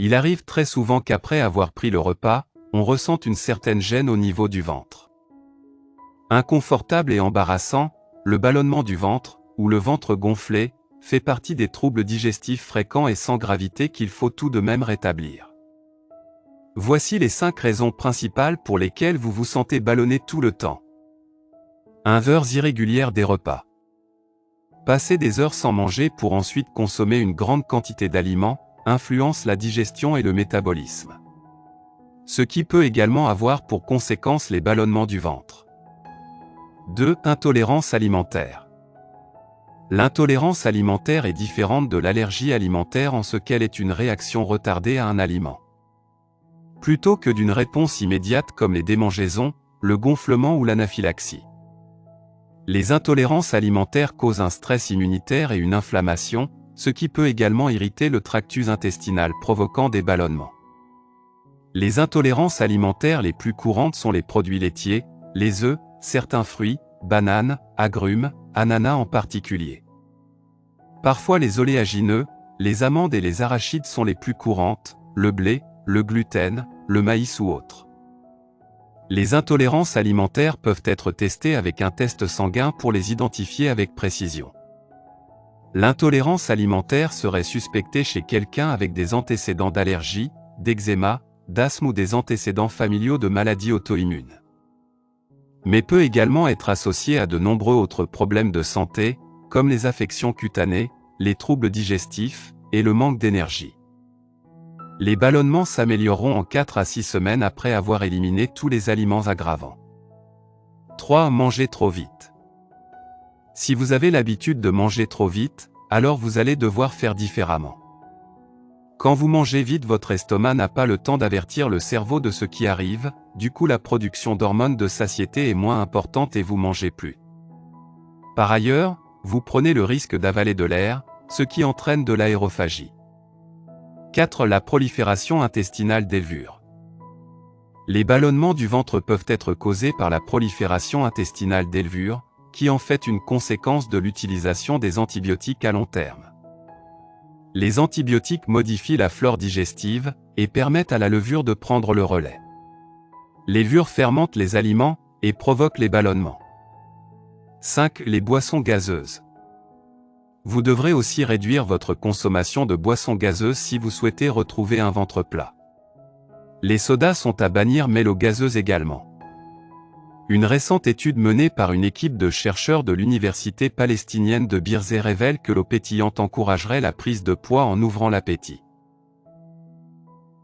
Il arrive très souvent qu'après avoir pris le repas, on ressente une certaine gêne au niveau du ventre. Inconfortable et embarrassant, le ballonnement du ventre, ou le ventre gonflé, fait partie des troubles digestifs fréquents et sans gravité qu'il faut tout de même rétablir. Voici les 5 raisons principales pour lesquelles vous vous sentez ballonné tout le temps. 1. Heures irrégulières des repas. Passer des heures sans manger pour ensuite consommer une grande quantité d'aliments, influence la digestion et le métabolisme. Ce qui peut également avoir pour conséquence les ballonnements du ventre. 2. Intolérance alimentaire. L'intolérance alimentaire est différente de l'allergie alimentaire en ce qu'elle est une réaction retardée à un aliment. Plutôt que d'une réponse immédiate comme les démangeaisons, le gonflement ou l'anaphylaxie. Les intolérances alimentaires causent un stress immunitaire et une inflammation, ce qui peut également irriter le tractus intestinal provoquant des ballonnements. Les intolérances alimentaires les plus courantes sont les produits laitiers, les œufs, certains fruits, bananes, agrumes, ananas en particulier. Parfois les oléagineux, les amandes et les arachides sont les plus courantes, le blé, le gluten, le maïs ou autres. Les intolérances alimentaires peuvent être testées avec un test sanguin pour les identifier avec précision. L'intolérance alimentaire serait suspectée chez quelqu'un avec des antécédents d'allergie, d'eczéma, d'asthme ou des antécédents familiaux de maladies auto-immunes. Mais peut également être associée à de nombreux autres problèmes de santé, comme les affections cutanées, les troubles digestifs et le manque d'énergie. Les ballonnements s'amélioreront en 4 à 6 semaines après avoir éliminé tous les aliments aggravants. 3. Manger trop vite. Si vous avez l'habitude de manger trop vite, alors vous allez devoir faire différemment. Quand vous mangez vite, votre estomac n'a pas le temps d'avertir le cerveau de ce qui arrive, du coup la production d'hormones de satiété est moins importante et vous mangez plus. Par ailleurs, vous prenez le risque d'avaler de l'air, ce qui entraîne de l'aérophagie. 4. La prolifération intestinale des levures. Les ballonnements du ventre peuvent être causés par la prolifération intestinale des levures, qui en fait une conséquence de l'utilisation des antibiotiques à long terme. Les antibiotiques modifient la flore digestive et permettent à la levure de prendre le relais. Les levures fermentent les aliments et provoquent les ballonnements. 5. Les boissons gazeuses. Vous devrez aussi réduire votre consommation de boissons gazeuses si vous souhaitez retrouver un ventre plat. Les sodas sont à bannir mais l'eau gazeuse également. Une récente étude menée par une équipe de chercheurs de l'université palestinienne de Birzeit révèle que l'eau pétillante encouragerait la prise de poids en ouvrant l'appétit.